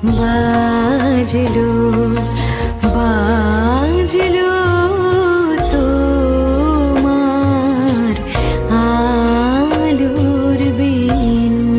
বাজলো বাজলো তোমার আলোর বেনু।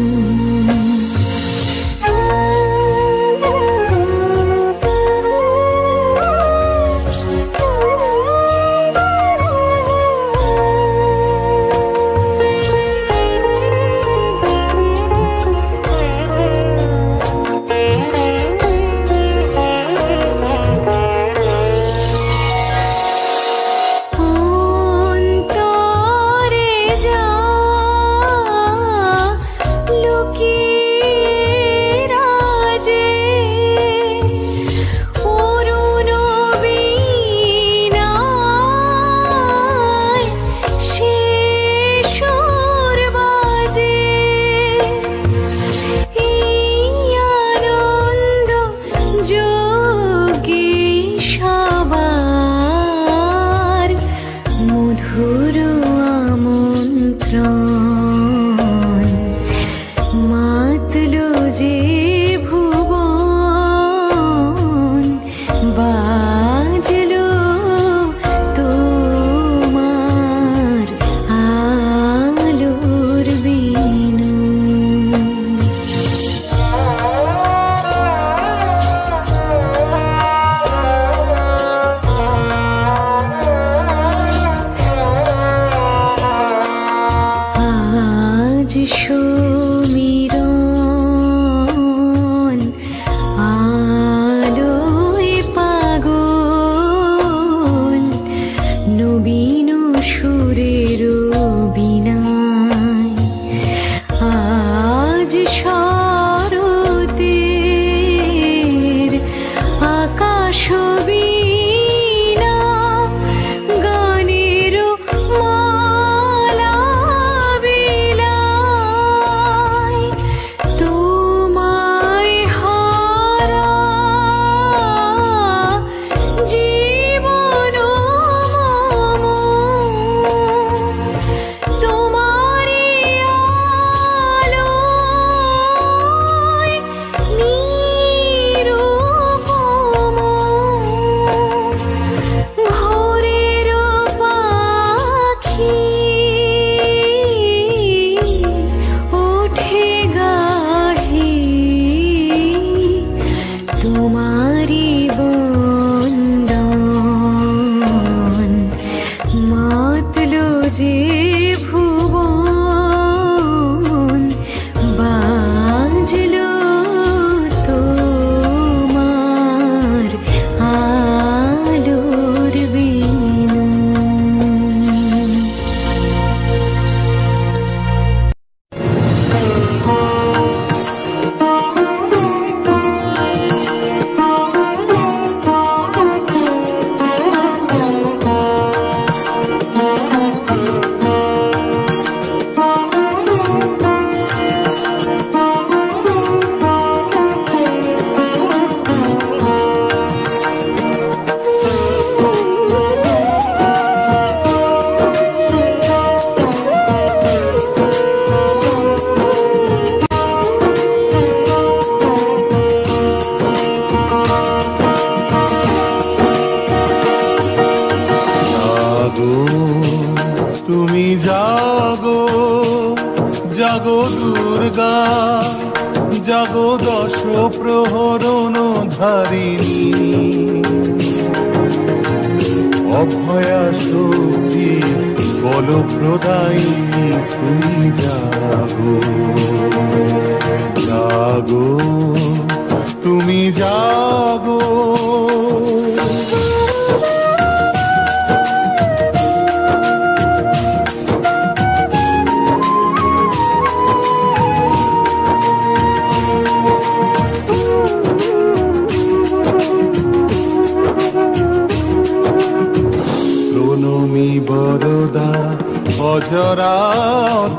অজরা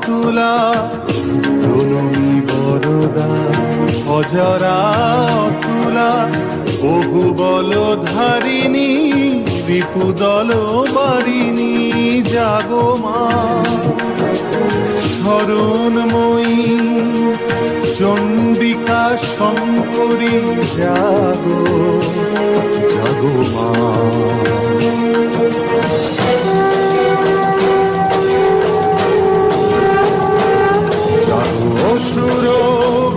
তুলা প্রণমী বরদা অজরা তুলা বহু বল ধারিণী রিপুদল বারিণী জাগো মা শরণময়ী চণ্ডিকা শঙ্করী জাগো জাগো মা। জাগো অসুর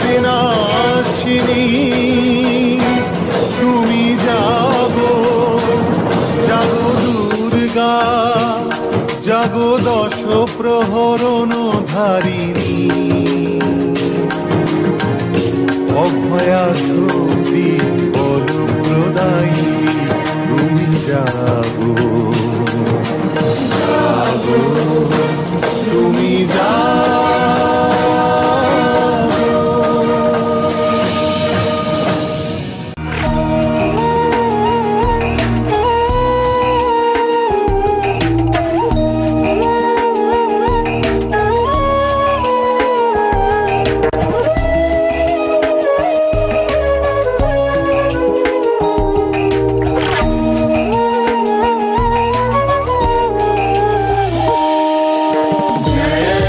বিনাশিনী তুমি জাগো জাগো দুর্গা জাগো দশ প্রহরণ ধারিণী অভয়া শক্তি বল প্রদায়িনী তুমি জাগো জাগো তুমি জাগো। जय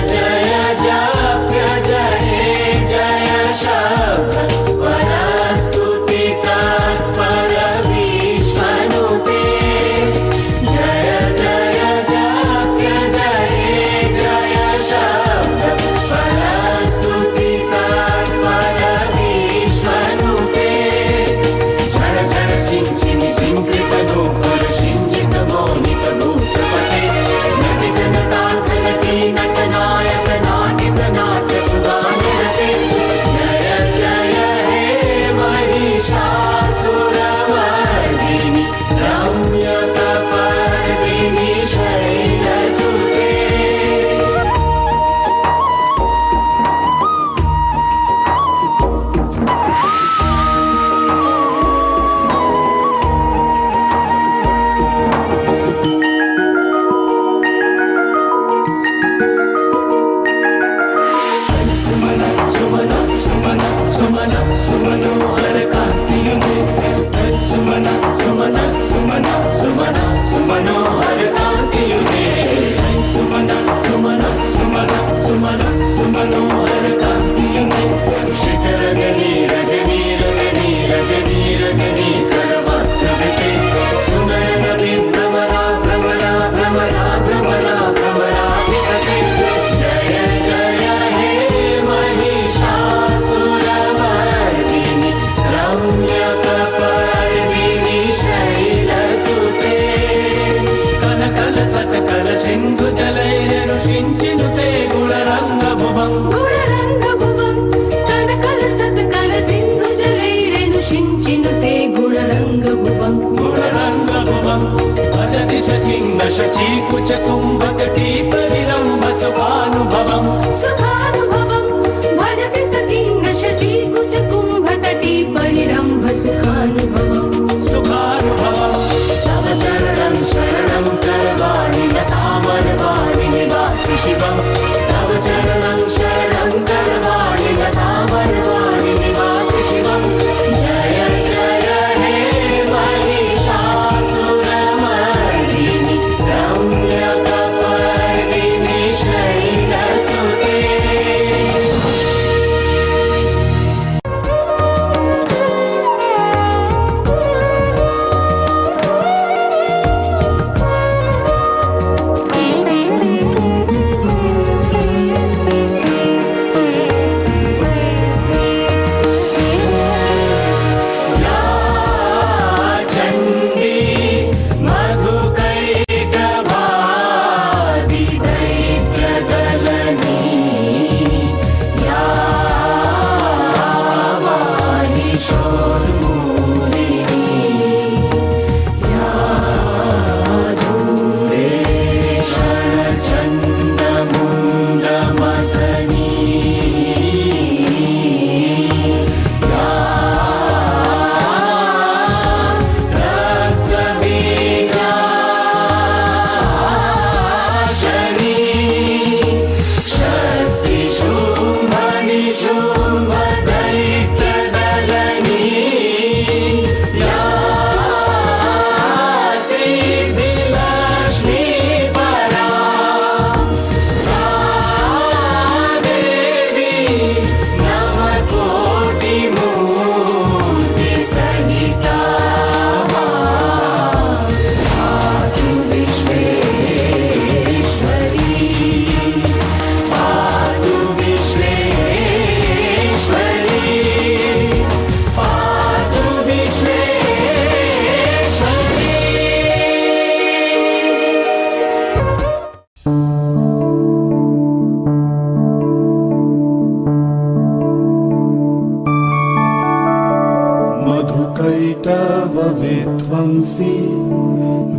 कैटव विध्वंसी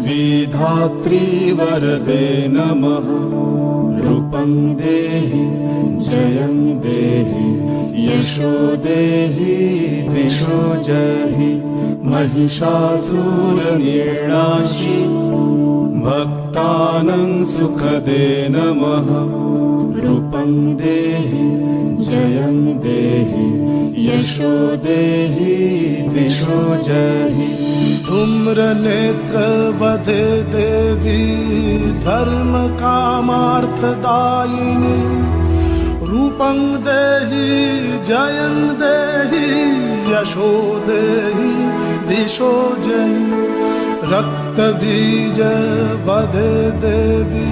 विधात्री वरदे नमः। रूपं देहि जयं देहि यशो देहि दिशो जहि। महिषासुरनिर्णाशि भक्तानां सुखदे नमः। रूपं देहि जयं देहि यशो देहि दिशो जहि। धूम्रनेत्रवधे देवी धर्म कामार्थदायिनी। रूपं देहि जयं देहि यशो देहि दिशो जहि। रक्तबीज वधे देवी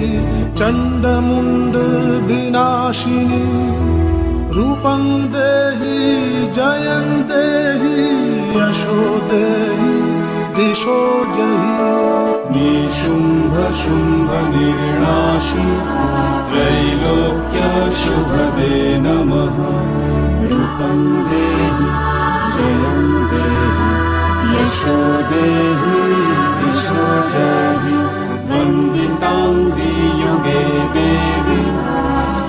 चण्डमुण्ड विनाशिनी। रूपं देहि जयं देहि यशो देहि दिशो जहि। निशुम्भ शुम्भ निर्णाशि त्रैलोक्य शुभदे नमः। रूपं देहि जयं देहि यशो देहि दिशो जहि। वन्दिताङ्घ्रि युगे देवी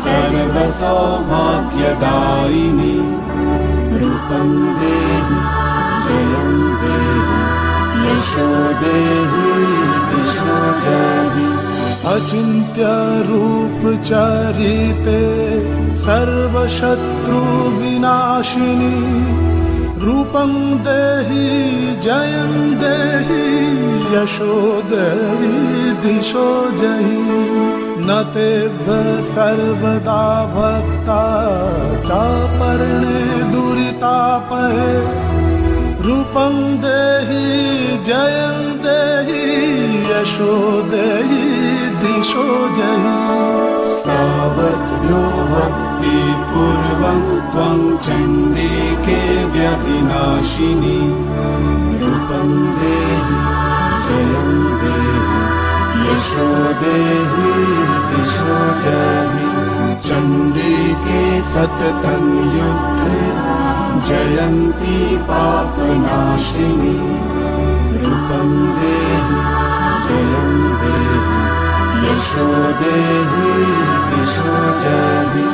सर्वसौभाग्यदायिनी। रूपं देहि जयं देहि यशो देहि दिशो जहि। अचिन्त्य रूप चरिते सर्वशत्रु विनाशिनी। रूपं देहि जयं देहि यशो देहि दिशो जहि। न तेभ्यः सर्वदा भक्ता चापर्णे दुरितापहे। रूपं देहि जयं देहि यशो देहि दिशो जहि। सावद्भ्यो भक्तिपूर्वं त्वं चण्डिके व्यधिनाशिनी। रूपं देहि जयं देहि यशो देहि दिशो जहि। चण्डिके सततं युद्धे जयन्ती पापनाशिनी। रूपं देहि जयं देहि यशो देहि दिशो जहि।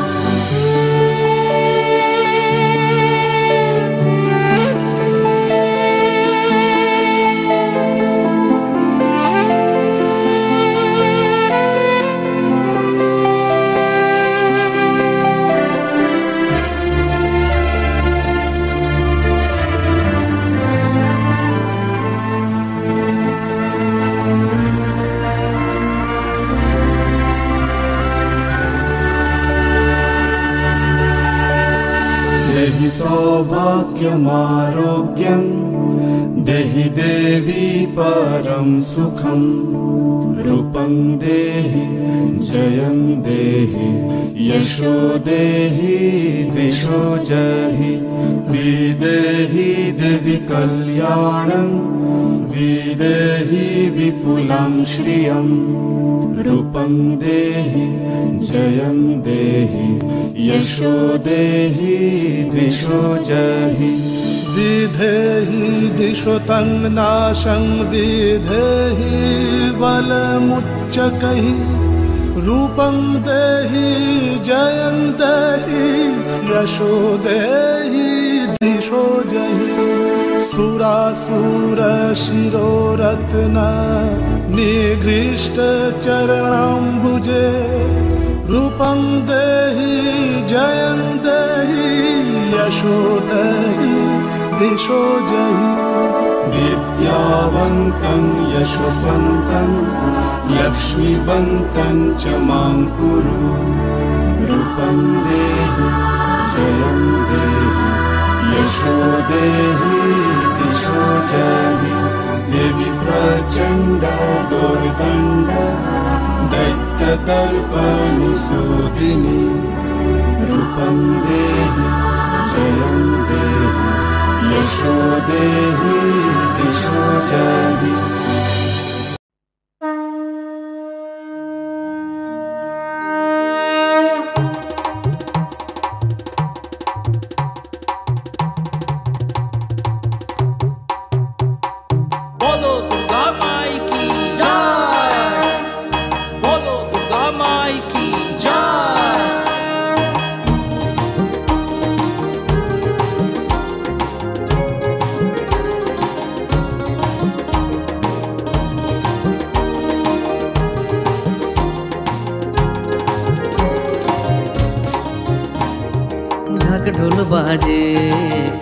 देहि सौभाग्यमारोग्यं देहि देवी परं सुखं। रूपं देहि जयं देहि यशो देहि दिशो जहि। विदेहि देवि कल्याणं विदेहि विपुलं श्रियं। रूपं देहि जयं देहि यशो देहि दिशो जहि। विधेहि दिशो तं नाशं विधेहि बलमुच्चकैः। रूपं देहि जयं देहि यशो देहि दिशो जहि। सुरासुरशिरोरत्न निगृष्टचरणाम्बुजे। रूपं देहि जयं देहि यशो देहि दिशो जहि। विद्यावन्तं यशस्वन्तं लक्ष्मीवन्तं च मां कुरु। रूपं देहि जयं देहि यशो देहि दिशो जहि। देवी प्रचण्ड दुर्दण्ड दैत्यदर्पनिसूदिनी। रूपं देहि जयं देहि यशो देहि दिशो जहि। বাজে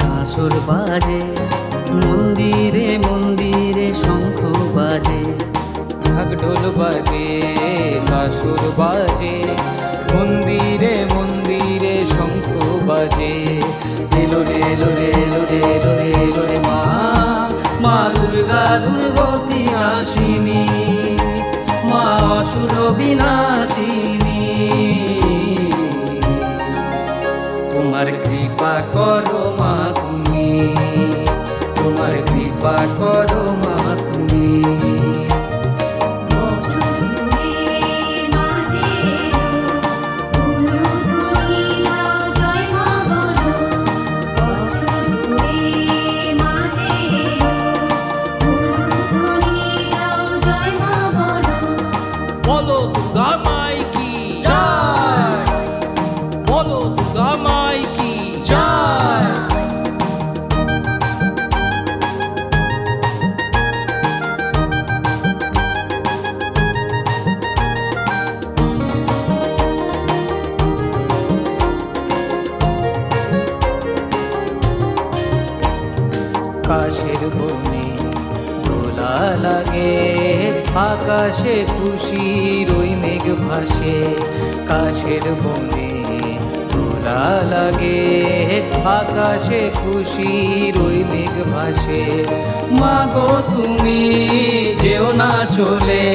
কাঁসর বাজে, মন্দিরে মন্দিরে শঙ্খ বাজে। ঢাক ঢোল বাজে কাসর বাজে, মন্দিরে মন্দিরে শঙ্খ বাজে। এলো রে এলো রে এলো রে এলো রে এলো রে মা, মা দুর্গা দুর্গতি নাশিনী, মা অসুর বিনাশিনী। তোমার কৃপা করো মা তুমি, তোমার কৃপা করো মা তুমি। বলো দুর্গা মাই কি জয়, বলো দুর্গা মাই কি জয়। কাশের বনে দোলা লাগে, আকাশে খুশির ওই মেঘ ভাসে। কাশের বনে দোলা লাগে, আকাশে খুশির ওই মেঘ ভাসে। মাগো তুমি যেও না চলে,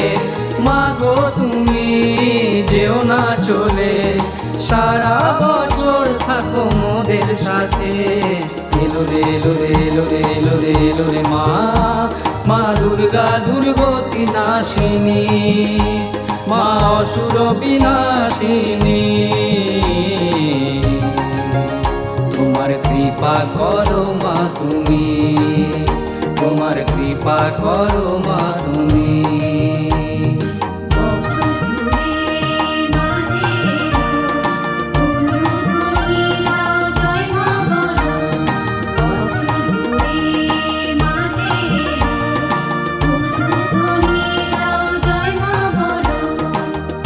মাগো তুমি যেও না চলে, সারা বছর থাকো মোদের সাথে। এলো রে এলো রে এলো রে এলো রে এলো রে মা, মা দুর্গা দুর্গতি নাশিনী, মা অসুর বিনাশিনী। তোমার কৃপা করো মা তুমি, তোমার কৃপা করো মা তুমি।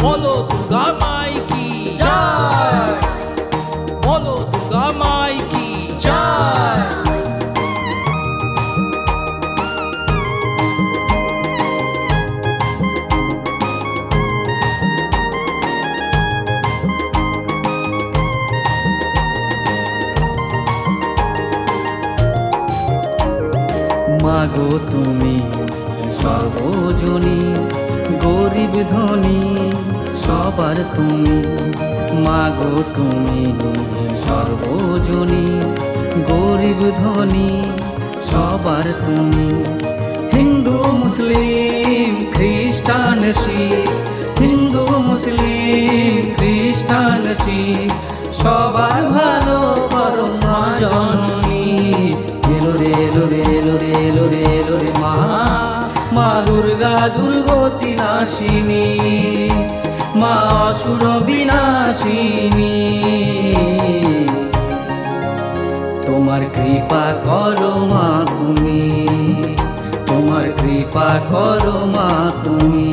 বলো দুর্গা মাই কি জয়, বলো দুর্গা মাই কি জয়। মাগো তুমি সর্বজনী, গরিব ধনী সবার তুমি। মাগো তুমি সর্বজনী, গরিব ধনী সবার তুমি। হিন্দু মুসলিম খ্রিস্টান শিখ, হিন্দু মুসলিম খ্রিস্টান শিখ, সবার ভালো করো মা জননী। এলো রে এলো রে এলো রে এলো রে এলো রে মা, মা দুর্গা দুর্গতি নাশিনী, মা অসুর বিনাশিনী। তোমার কৃপা করো মা তুমি, তোমার কৃপা করো মা তুমি।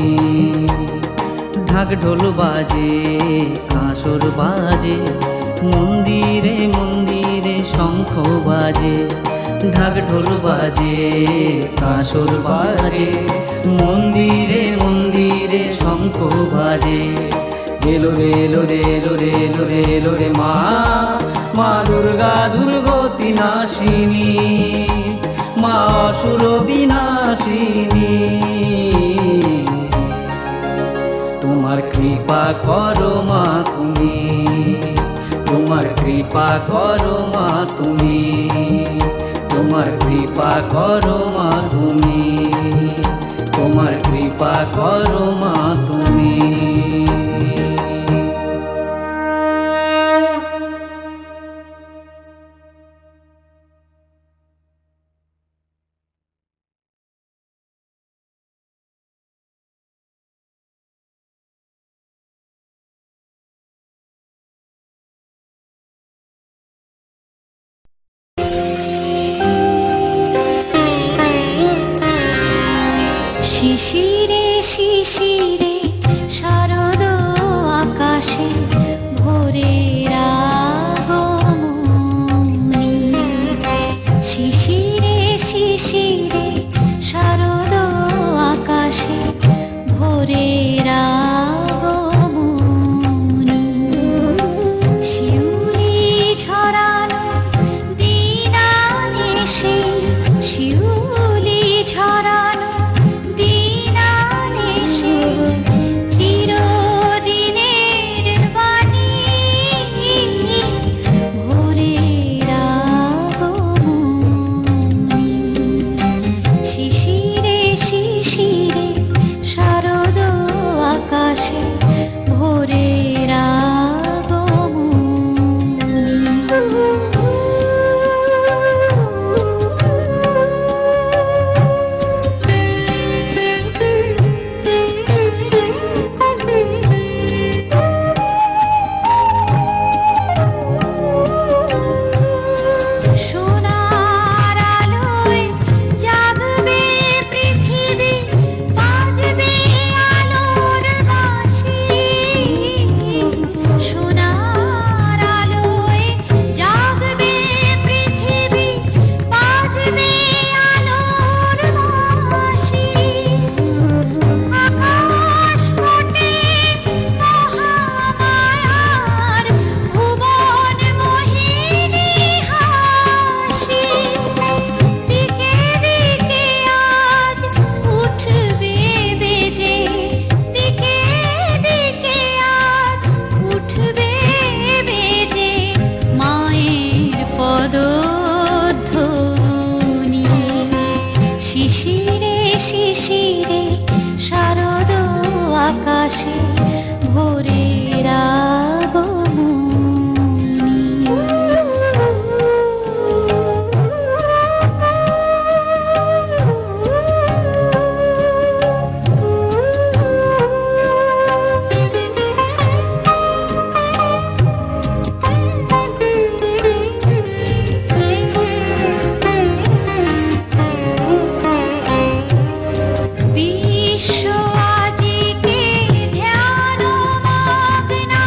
ঢাক ঢোল বাজে কাঁসর বাজে, মন্দিরে মন্দিরে শঙ্খ বাজে। ঢাক ঢোল বাজে কাঁসর বাজে, মন্দিরে মন্দিরে শঙ্খ বাজে। এলো রে এলো রে এলো রে এলো রে এলো রে মা, মা দুর্গা দুর্গতি নাশিনী, মা অসুর বিনাশিনী। তোমার কৃপা করো মা তুমি, তোমার কৃপা করো মা তুমি, তোমার কৃপা করো মা তুমি, তোমার কৃপা করো মা তুমি। শিশিরে শিশিরে শারদ আকাশে ভোরের আগমন, শিশিরে শারদ আকাশে ভোরের আগমনী শিউলি ঝরানো দিনানিশি শিউলি ঝরানো দিনানিশি চিরদিনের বাণী ভোরের আগমনী শিশিরে শিশিরে শারদ আকাশে ভোরের সোনার আলোয় জাগবে পৃথিবী বাজবে আলোর বাঁশি সোনার আলোয় জাগবে পৃথিবী বাজবে আলোর বাঁশি আকাশ পটে মহামায়ার ভুবন মোহিনী হাসি দিকে দিকে আজ উঠবে বেজে দিকে দিকে আজ উঠবে বেজে মায়ের পদধ্বনি শিশিরে শিশিরে শারদ আকাশে ভোরের বিশ্ব আজিকে ধ্যান মগ্না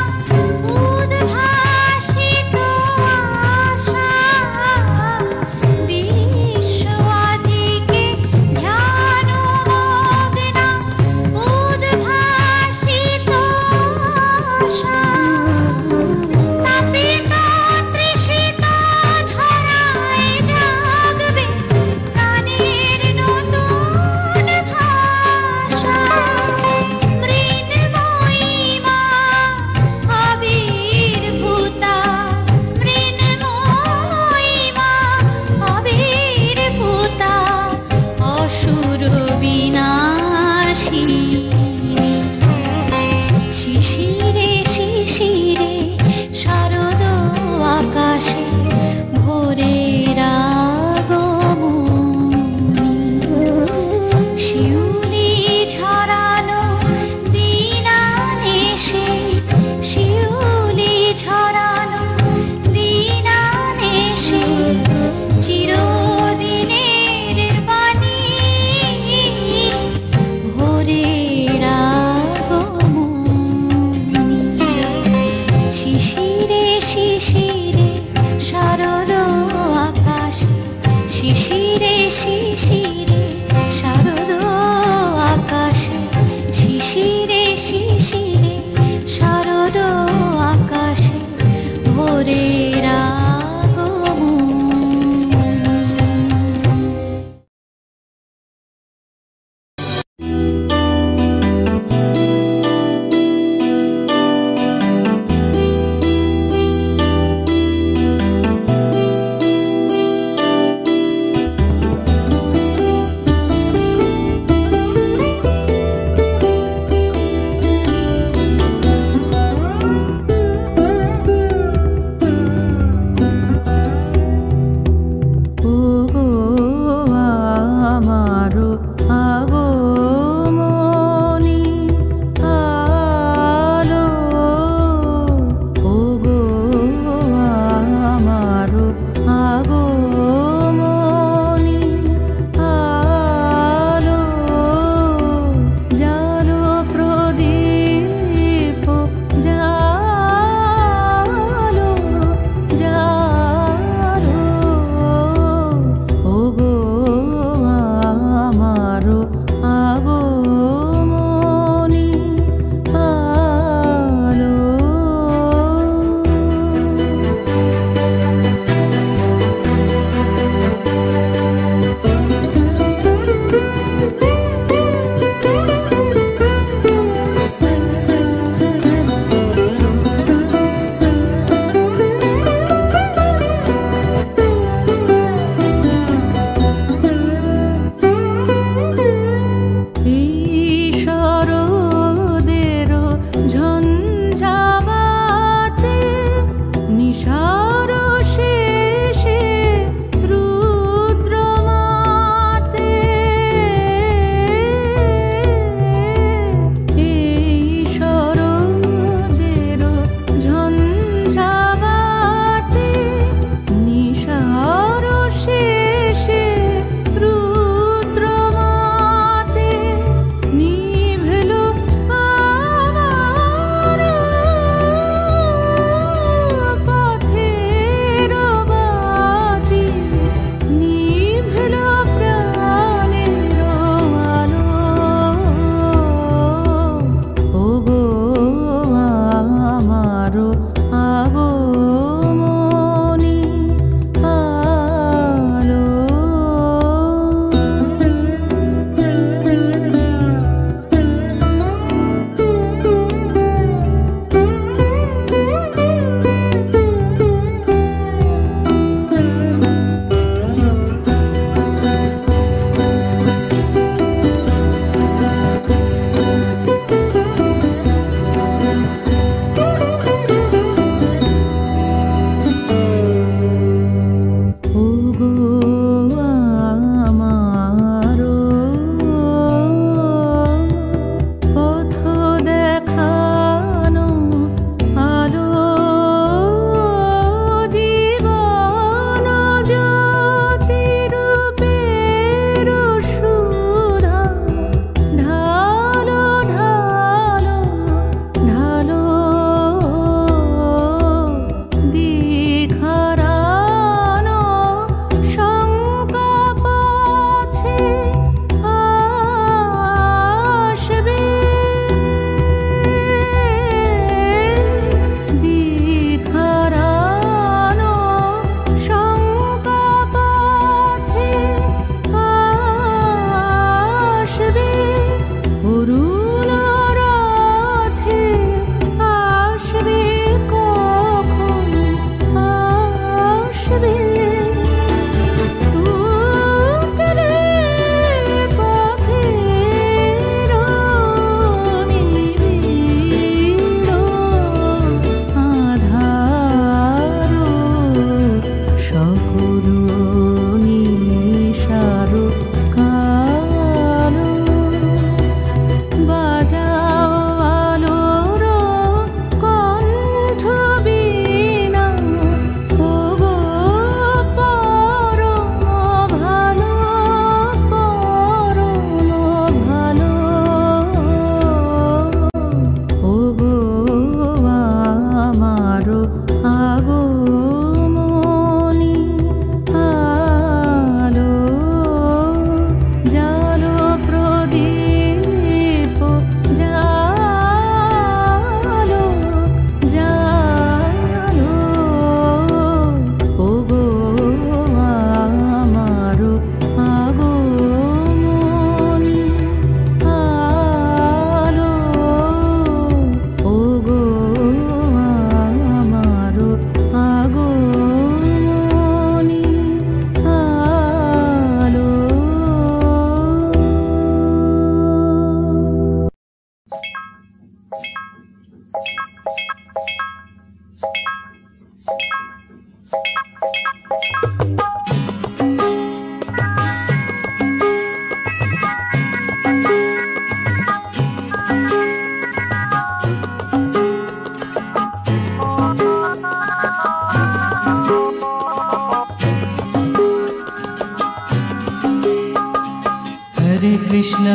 कृष्ण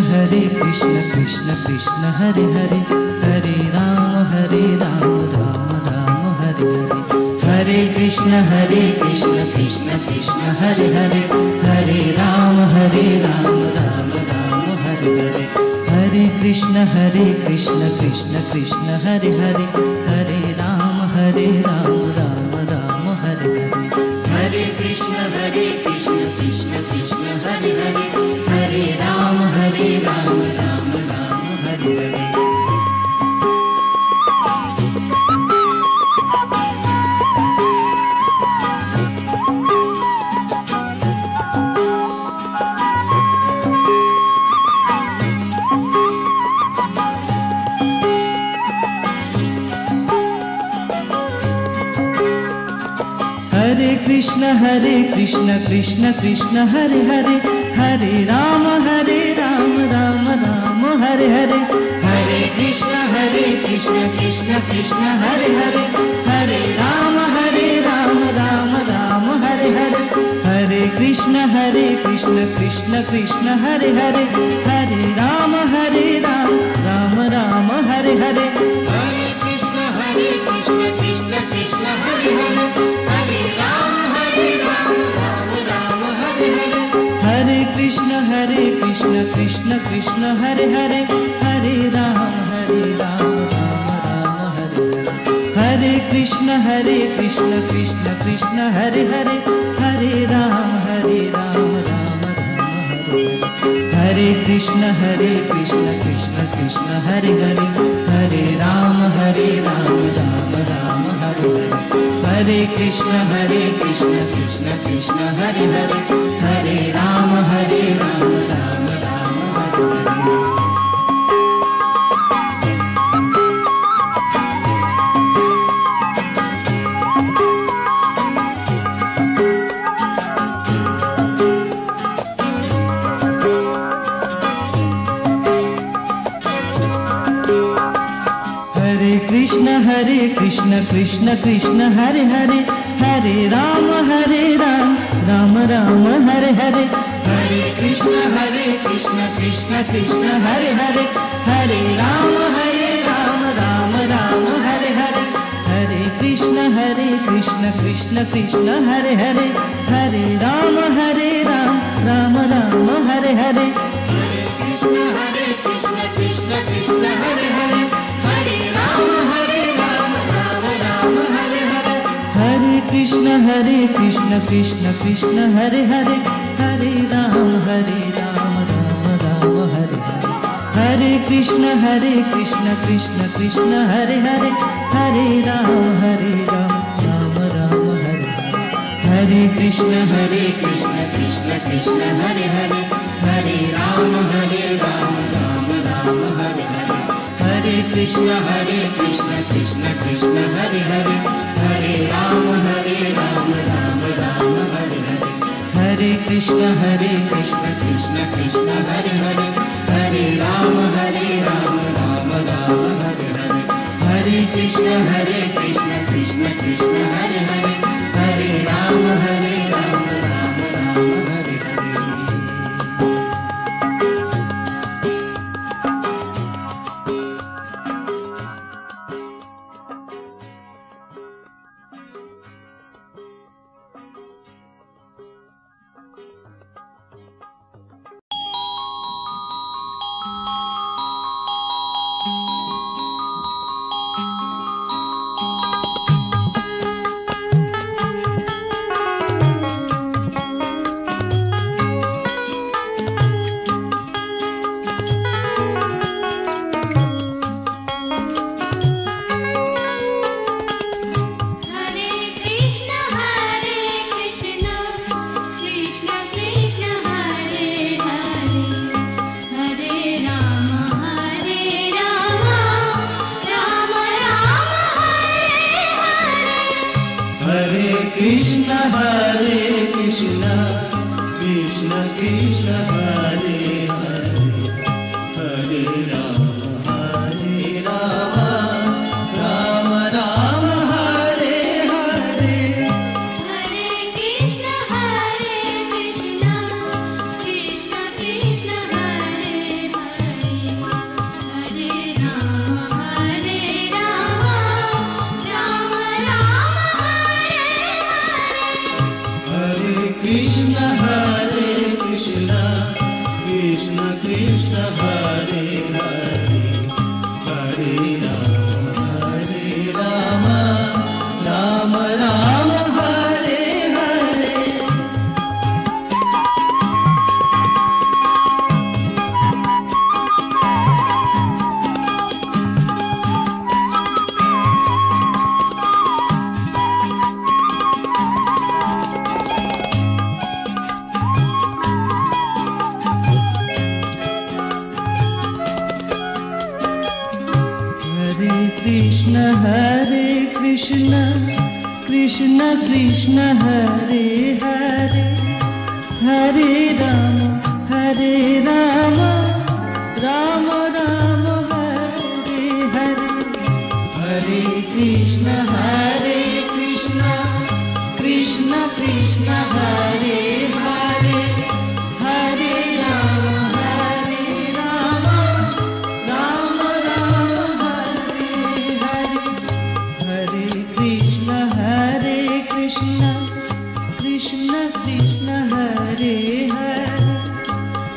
कृष्ण कृष्ण हरे हरे, हरे राम राम राम हरे हरे। हरे कृष्ण कृष्ण कृष्ण हरे हरे, हरे राम राम राम हरे हरे। हरे कृष्ण कृष्ण कृष्ण हरे हरे, हरे राम राम राम हरे हरे। हरे कृष्ण कृष्ण कृष्ण हरे हरे, हरे राम राम राम हरे हरे। हरे कृष्ण कृष्ण कृष्ण हरे हरे, हरे राम राम राम हरे हरे। हरे कृष्ण कृष्ण कृष्ण हरे हरे, हरे राम राम राम हरे हरे। हरे कृष्ण कृष्ण कृष्ण हरे हरे, हरे राम राम राम हरे हरे। हरे कृष्ण कृष्ण कृष्ण हरे हरे, हरे राम राम राम हरे हरे। हरे कृष्ण कृष्ण कृष्ण हरे हरे, हरे राम राम राम हरे हरे। हरे कृष्ण कृष्ण कृष्ण हरे हरे, हरे राम राम राम हरे हरे। हरे कृष्ण कृष्ण कृष्ण हरे हरे, हरे राम राम राम हरे हरे। हरे कृष्ण कृष्ण कृष्ण हरे हरे, हरे राम राम राम हरे हरे। कृष्ण कृष्ण कृष्ण हरे हरे, हरे राम राम राम हरे हरे। हरे कृष्ण कृष्ण कृष्ण हरे हरे, हरे राम राम राम हरे हरे। हरे कृष्ण कृष्ण कृष्ण हरे हरे, हरे राम राम राम हरे हरे। हरे कृष्ण कृष्ण कृष्ण हरे हरे, हरे राम राम राम हरे हरे। हरे कृष्ण कृष्ण कृष्ण हरे हरे, हरे राम राम राम हरे हरे। हरे कृष्ण कृष्ण कृष्ण हरे हरे, हरे राम राम राम हरे हरे। हरे कृष्ण कृष्ण कृष्ण हरे हरे, हरे राम राम राम हरे हरे। हरे कृष्ण कृष्ण कृष्ण हरे हरे, हरे राम राम राम हरे हरे। हरे कृष्ण कृष्ण कृष्ण हरे हरे, हरे राम राम राम हरे हरे। हरे कृष्ण कृष्ण कृष्ण हरे हरे, हरे राम राम राम हरे हरे। कृष्ण कृष्ण हरे हरे हरे राम राम राम हरे हरे। हरे कृष्ण कृष्ण कृष्ण हरे हरे हरे राम राम राम हरे हरे। हरे कृष्ण कृष्ण कृष्ण हरे हरे हरे राम राम राम हरे हरे। हरे कृष्ण कृष्ण कृष्ण कृष्ण हरे हरे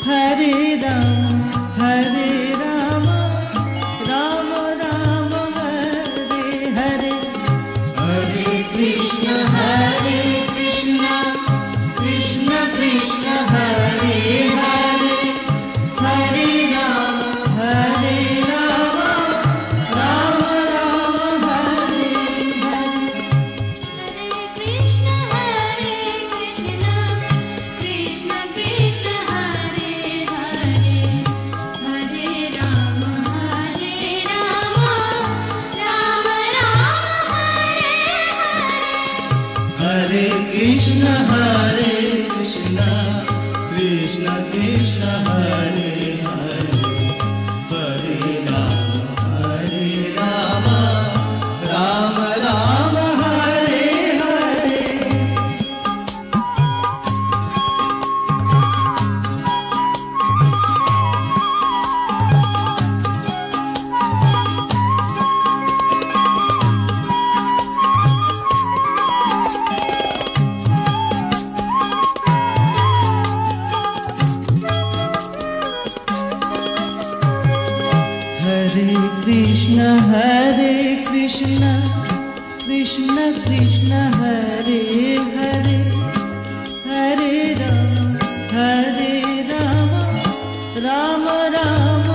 हरे राम राम राम हरे हरे। हरे कृष्ण कृष्ण कृष्ण कृष्ण हरे हरे हरे राम राम राम हरे हरे। कृष्ण कृष्ण कृष्ण कृष्ण हरे हरे हरे राम राम राम हरे हरे। हरे कृष्ण कृष्ण कृष्ण कृष्ण हरे हरे हरे राम राम राम हरे हरे। हरे कृष्ण कृष्ण कृष्ण कृष्ण हरे हरे हरे राम राम राम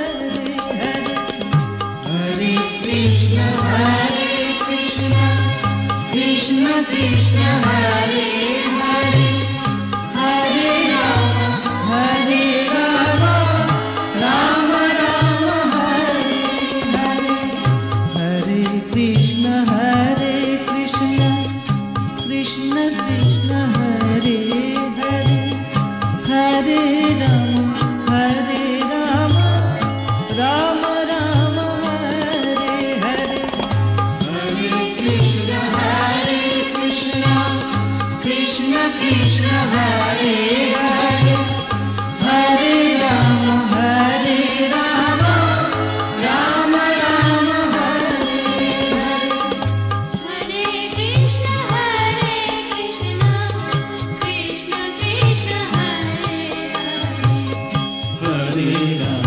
हरे हरे। हरे कृष्ण कृष्ण कृष्ण कृष्ण हरे हरे हरे राम राम राम हरे हरे। हरे कृष्ण कृष्ण कृष्ण कृष्ण हरे हरे हरे राम राम राम हरे हरे। हरे कृष्ण कृष्ण कृष्ण हरे हरे हरे राम राम राम हरे हरे। हरे कृष्ण कृष्ण कृष्ण कृष्ण हरे हरे हरे राम